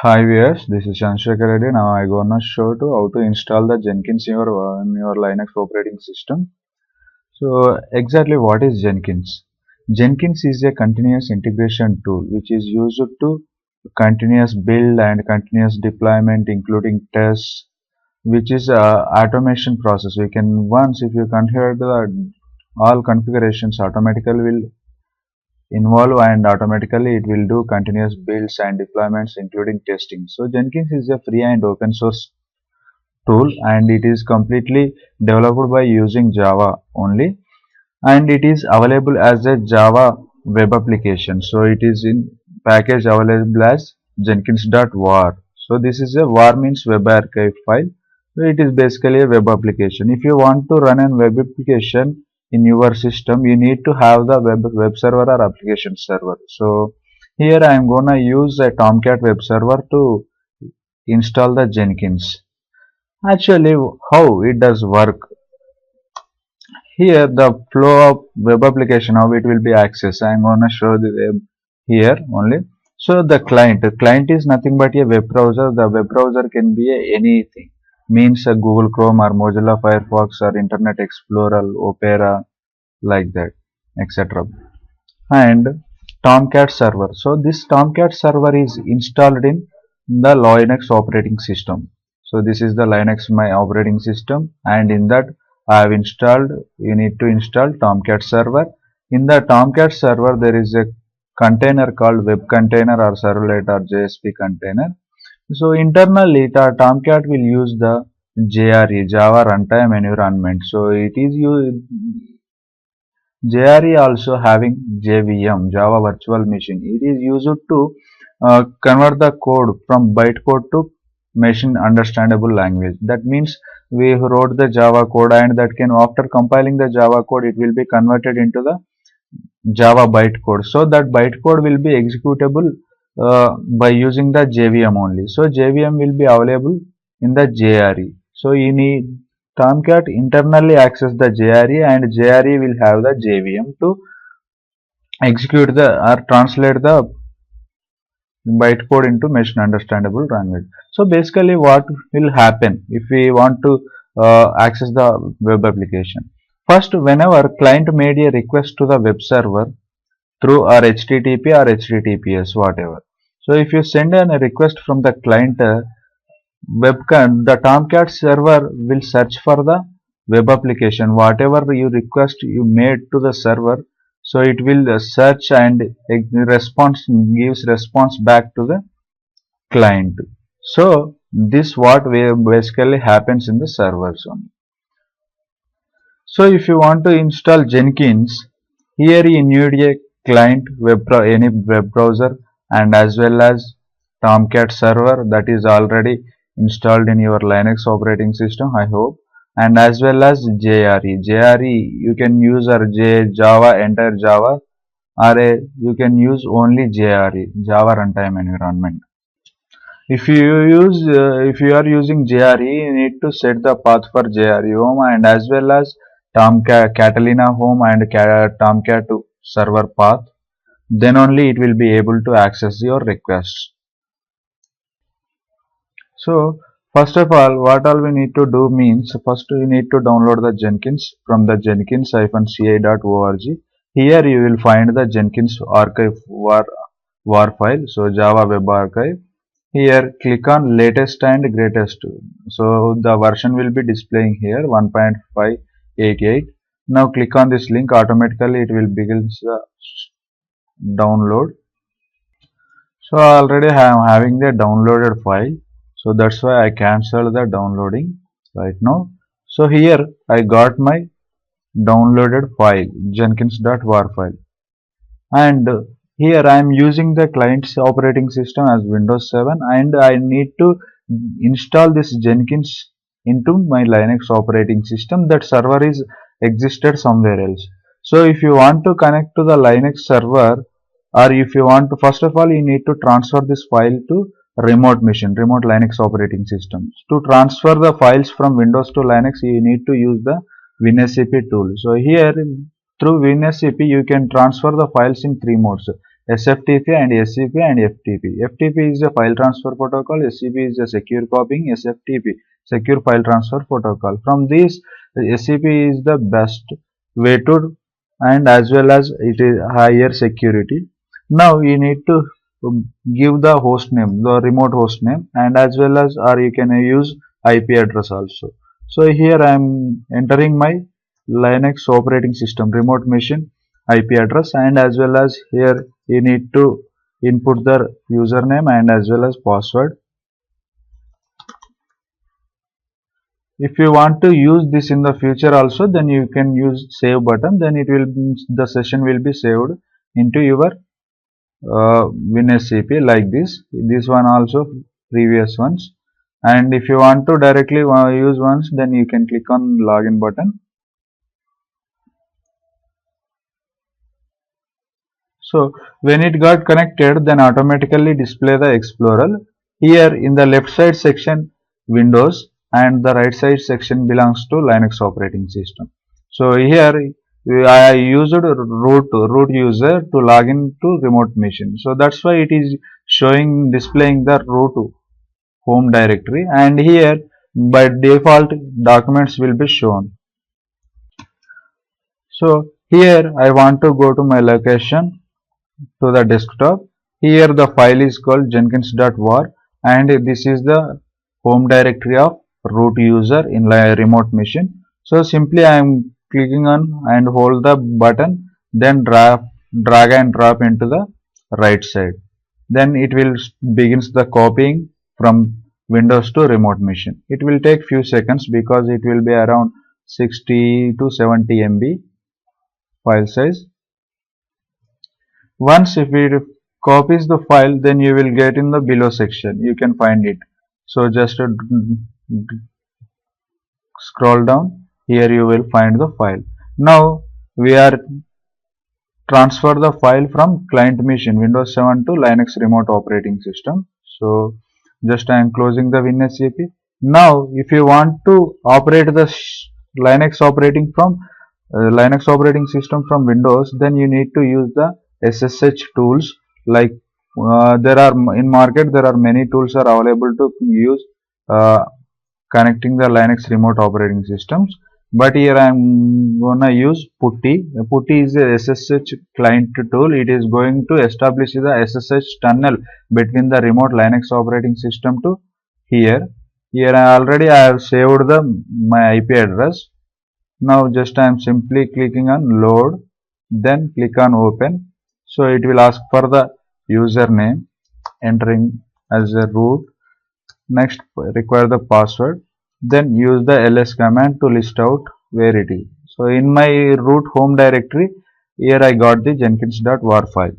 Hi viewers, this is Chandrasekhar Reddy. Now I gonna show to how to install the Jenkins in your Linux operating system. So exactly what is Jenkins? Jenkins is a continuous integration tool which is used to continuous build and continuous deployment including tests, which is a automation process. We can once if you configure the all configurations automatically will involve and automatically it will do continuous builds and deployments including testing. So Jenkins is a free and open source tool and it is completely developed by using Java only, and it is available as a Java web application. So it is in package available as jenkins.war. So this is a war means web archive file. So it is basically a web application. If you want to run a web application in your system, you need to have the web server or application server. So here I am gonna use a Tomcat web server to install the Jenkins. Actually, how it does work? Here the flow of web application, how it will be accessed. I am going to show the web here only. So the client is nothing but a web browser. The web browser can be anything, means a Google Chrome or Mozilla Firefox or Internet Explorer, Opera, like that, etc. And Tomcat server. So this Tomcat server is installed in the Linux operating system. So this is the Linux my operating system, and in that I have installed, you need to install Tomcat server. In the Tomcat server there is a container called web container or servlet or JSP container. So internally the Tomcat will use the JRE, Java Runtime Environment. So it is JRE also having JVM, Java Virtual Machine. It is used to convert the code from bytecode to machine understandable language. That means we wrote the Java code, and that can, after compiling the Java code, it will be converted into the Java bytecode. So that bytecode will be executable by using the JVM only. So JVM will be available in the JRE. So you need Tomcat internally access the JRE, and JRE will have the JVM to execute the or translate the bytecode into machine understandable language. So basically what will happen if we want to access the web application? First, whenever client made a request to the web server through our HTTP or HTTPS, whatever. So if you send a request from the client the Tomcat server will search for the web application, whatever you request you made to the server. So it will search and gives response back to the client. So this what basically happens in the servers only. So if you want to install Jenkins, here you need a client any web browser, and as well as Tomcat server that is already installed in your Linux operating system, I hope, and as well as JRE. JRE you can use or Java, entire Java, or you can use only JRE, Java Runtime Environment. If you are using JRE, you need to set the path for JRE home and as well as Tomcat Catalina home and Tomcat server path. Then only it will be able to access your requests. So first of all, what all we need to do means, first we need to download the Jenkins from the jenkins-ci.org. Here you will find the Jenkins archive war file, so Java web archive. Here click on latest and greatest. So the version will be displaying here 1.588. Now click on this link, automatically it will begin the download. So already I am having the downloaded file. So that's why I cancelled the downloading right now. So here I got my downloaded file, jenkins.war file, and here I am using the client's operating system as Windows 7, and I need to install this Jenkins into my Linux operating system. That server is existed somewhere else. So if you want to connect to the Linux server, or if you want to, first of all you need to transfer this file to remote machine, remote Linux operating system. To transfer the files from Windows to Linux, you need to use the WinSCP tool. So here through WinSCP you can transfer the files in three modes: SFTP and SCP and FTP. FTP is a file transfer protocol, SCP is a secure copying, SFTP secure file transfer protocol. From these, SCP is the best way to, and as well as it is higher security. Now you need to give the host name, the remote host name, and as well as, or you can use IP address also. So here I am entering my Linux operating system remote machine IP address, and as well as here you need to input the username and as well as password. If you want to use this in the future also, then you can use save button, then it will, the session will be saved into your WinSCP like this one also, previous ones. And if you want to directly use once, then you can click on login button. So when it got connected, then automatically display the Explorer. Here in the left side section Windows and the right side section belongs to Linux operating system. So here I used root user to log in to remote machine. So that's why it is showing, displaying the root home directory, and here by default documents will be shown. So here I want to go to my location, to the desktop. Here the file is called jenkins.war, and this is the home directory of root user in remote machine. So simply I am clicking on and hold the button, then drag and drop into the right side. Then it will begins the copying from Windows to remote machine. It will take few seconds because it will be around 60 to 70 MB file size. Once if it copies the file, then you will get in the below section, you can find it. So just scroll down, here you will find the file. Now we are transfer the file from client machine Windows 7 to Linux remote operating system. So just I am closing the WinSCP. Now if you want to operate the Linux operating system from Windows, then you need to use the SSH tools. Like there are in market, there are many tools are available to use connecting the Linux remote operating systems, but here I am gonna use Putty. Putty is a SSH client tool. It is going to establish the SSH tunnel between the remote Linux operating system to here. Here I have saved my IP address. Now just I am simply clicking on load, then click on open. So it will ask for the username, entering as a root. Next require the password, then use the ls command to list out where it is. So in my root home directory, here I got the jenkins.war file.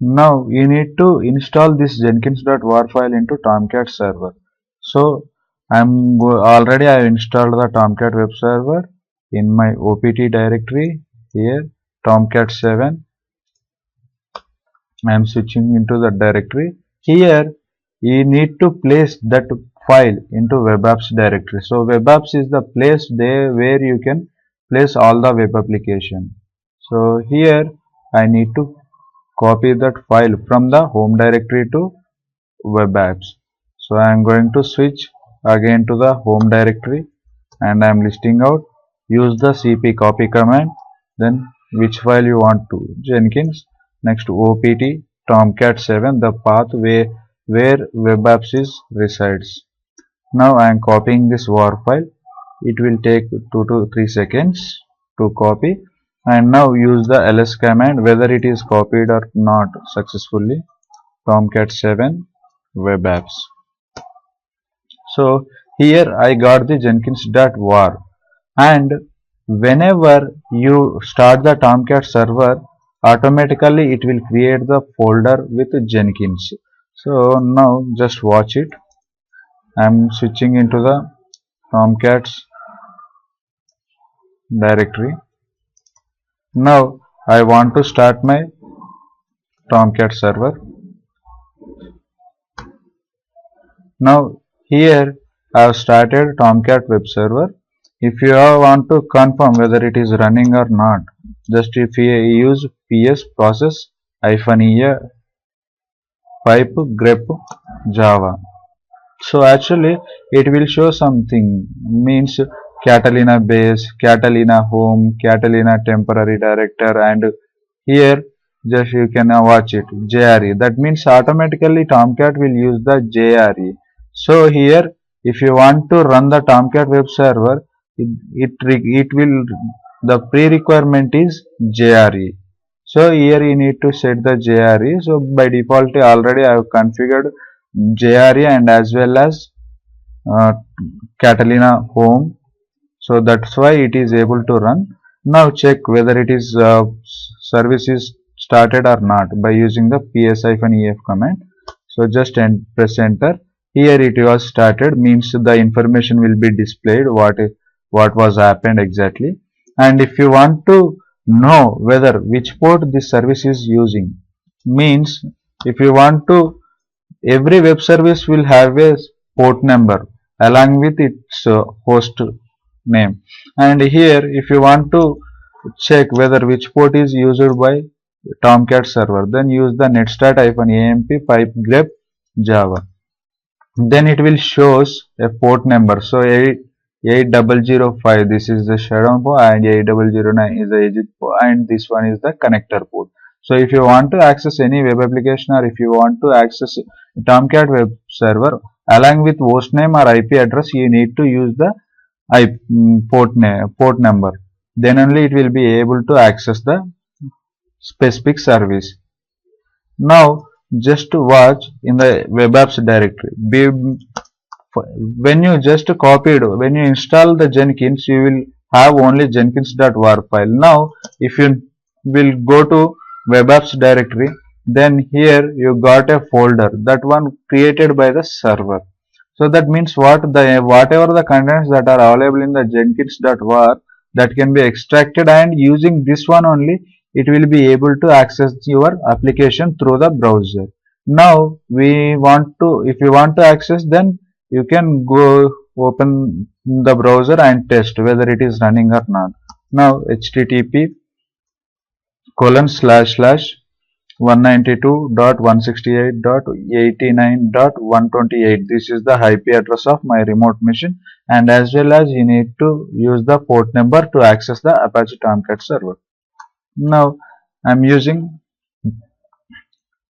Now you need to install this jenkins.war file into Tomcat server. So I have installed the Tomcat web server in my opt directory. Here Tomcat 7, I am switching into the directory. Here you need to place that file into web apps directory. So web apps is the place there where you can place all the web application. So here I need to copy that file from the home directory to web apps. So I am going to switch again to the home directory, and I am listing out, use the cp copy command, then which file you want to, Jenkins, next opt Tomcat 7, the path where web apps resides. Now I am copying this war file. It will take 2 to 3 seconds to copy, and now use the ls command whether it is copied or not successfully. Tomcat 7 web apps. So here I got the jenkins.war, and whenever you start the Tomcat server, automatically it will create the folder with Jenkins. So now just watch it. I am switching into the Tomcat's directory. Now I want to start my Tomcat server. Now here I have started Tomcat web server. If you want to confirm whether it is running or not, Just if you use ps process -e pipe grep java. So actually it will show something, means Catalina base, Catalina home, Catalina temporary director, and here just you can watch it JRE. That means automatically Tomcat will use the JRE. So here if you want to run the Tomcat web server, it will, the pre-requirement is JRE. So here you need to set the JRE. So by default already I have configured JRE and as well as uh, Catalina home. So that's why it is able to run. Now check whether it is service is started or not by using the ps-ef command. So just press enter. Here it was started, means the information will be displayed what was happened exactly. And if you want to know whether which port this service is using, means if you want to, every web service will have a port number along with its host name. And here if you want to check whether which port is used by Tomcat server, then use the netstart-amp pipe grep java. Then it will shows a port number. So 8005, this is the shutdown port, and 8009 is the exit port, and this one is the connector port. So if you want to access any web application, or if you want to access Tomcat web server along with host name or IP address, you need to use the port number. Then only it will be able to access the specific service. Now just to watch in the web apps directory. When you just copied, when you install the Jenkins, you will have only jenkins.war file. Now if you will go to web apps directory, then here you got a folder, that one created by the server. So that means whatever the contents that are available in the jenkins.war, that can be extracted, and using this one only it will be able to access your application through the browser. Now if you want to access, then you can go open the browser and test whether it is running or not. Now http://192.168.89.128, this is the IP address of my remote machine, and as well as you need to use the port number to access the Apache Tomcat server. Now I'm using,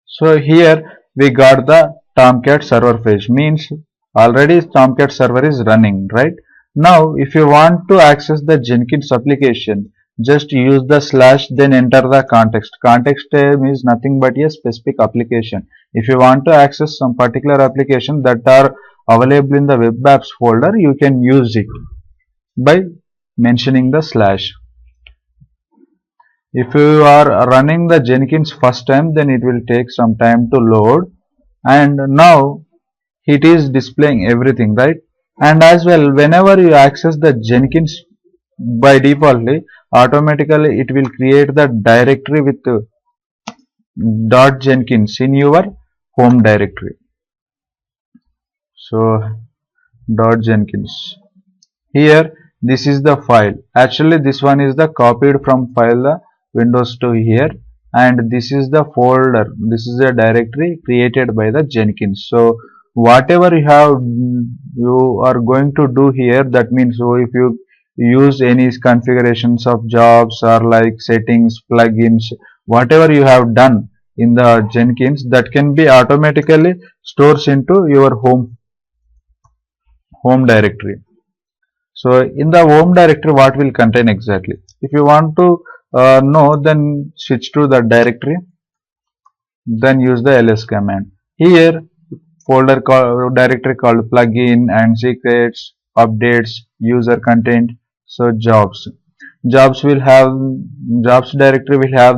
so here we got the Tomcat server page, means already Tomcat server is running, right? Now if you want to access the Jenkins application, just use the / then enter the context. Context name is nothing but a specific application. If you want to access some particular application that are available in the web apps folder, you can use it by mentioning the /. If you are running the Jenkins first time, then it will take some time to load, and now it is displaying everything, right? And as well, whenever you access the Jenkins, by defaultly automatically it will create the directory with .jenkins in your home directory. So .jenkins, here this is the file. Actually this one is the copied from file the Windows to here, and this is the folder, this is the directory created by the Jenkins. So whatever you are going to do here, that means, so if you use any configurations of jobs or like settings, plugins, whatever you have done in the Jenkins, that can be automatically stores into your home directory. So in the home directory, what will contain exactly? If you want to know, then switch to the directory, then use the ls command. Here directory called plugin and secrets, updates, user content. So jobs directory will have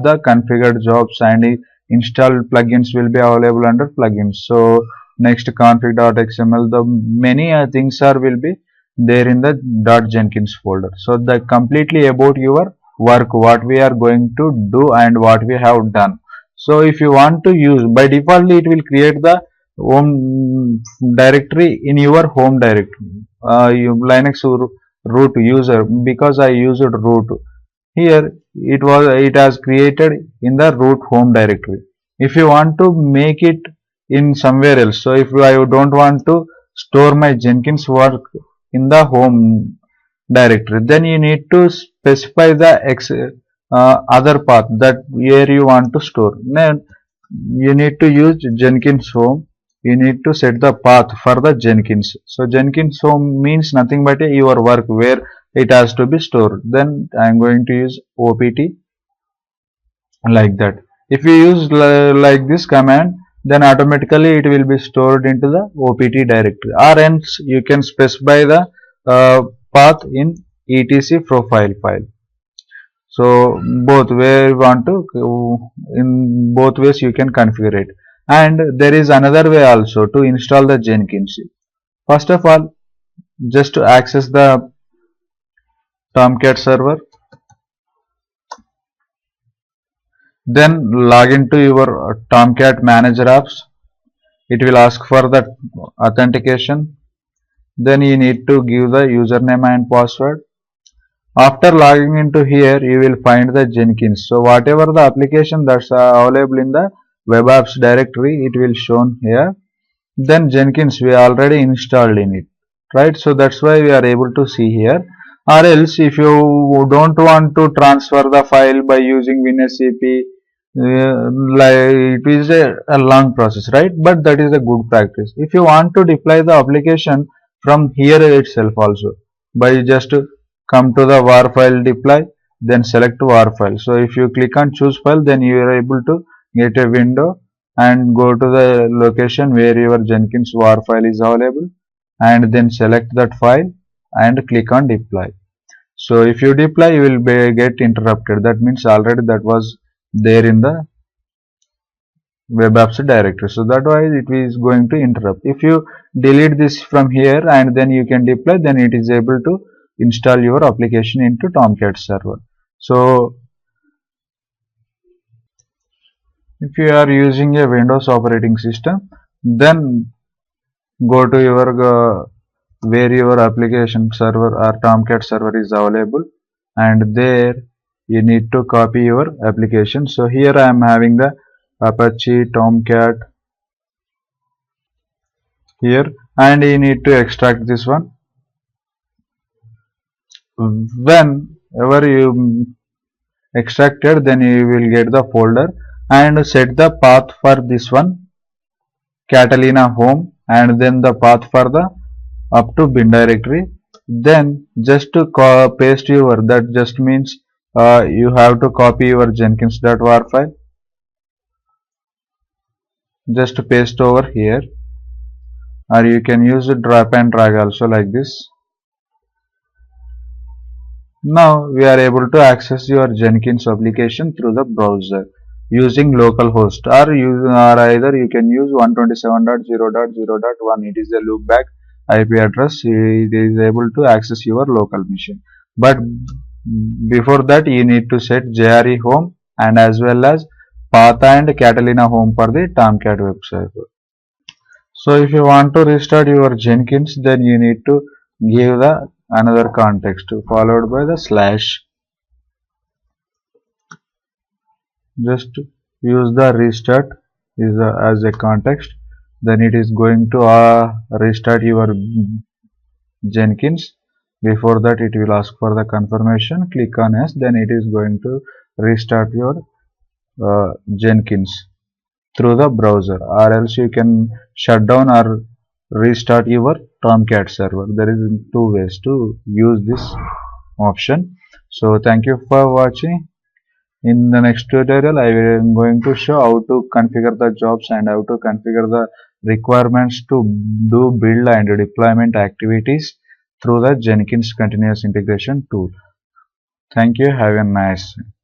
the configured jobs, and installed plugins will be available under plugins. So next config.xml, the many things will be there in the .jenkins folder. So the completely about your work, what we are going to do and what we have done. So if you want to use, by default it will create the home directory in your home directory. Linux root user, because I used root. Here it has created in the root home directory. If you want to make it in somewhere else, so if I don't want to store my Jenkins work in the home directory, then you need to specify the other path that where you want to store. Then you need to use Jenkins home. You need to set the path for the Jenkins. So Jenkins home means nothing but your work where it has to be stored. Then I am going to use opt like that. If you use like this command, then automatically it will be stored into the opt directory, or else you can specify the path in etc profile file. So both way you want to, in both ways you can configure it. And there is another way also to install the Jenkins. First of all, just to access the Tomcat server, then log into your Tomcat manager apps. It will ask for the authentication. Then you need to give the username and password. After logging into here, you will find the Jenkins. So whatever the application that's available in the web apps directory, it will shown here. Then Jenkins we already installed in it, right? So that's why we are able to see here. Or else if you don't want to transfer the file by using WinSCP, like it is a long process, right? But that is a good practice. If you want to deploy the application from here itself also, by just come to the war file deploy, then select war file. So if you click on choose file, then you are able to get a window and go to the location where your Jenkins war file is available, and then select that file and click on deploy. So if you deploy, you will get interrupted. That means already that was there in the web apps directory. So that why it is going to interrupt. If you delete this from here and then you can deploy, then it is able to install your application into Tomcat server. So if you are using a Windows operating system, then go to your where your application server or Tomcat server is available, and there you need to copy your application. So here I am having the Apache Tomcat here, and you need to extract this one. Whenever you extracted, then you will get the folder and set the path for this one, Catalina home, and then the path for the up to bin directory. Then just to paste your, that just means you have to copy your Jenkins.war file, just paste over here, or you can use drop and drag also like this. Now we are able to access your Jenkins application through the browser using localhost, or either you can use 127.0.0.1. It is a loopback IP address. It is able to access your local machine. But before that, you need to set JRE home and as well as path and Catalina home for the Tomcat web server. So if you want to restart your Jenkins, then you need to give the another context followed by the slash. Just use the restart as a context, then it is going to restart your Jenkins. Before that, it will ask for the confirmation. Click on yes, then it is going to restart your Jenkins through the browser, or else you can shut down or restart your Tomcat server. There is two ways to use this option. So thank you for watching. In the next tutorial, I am going to show how to configure the jobs and how to configure the requirements to do build and deployment activities through the Jenkins continuous integration tool. Thank you. Have a nice day.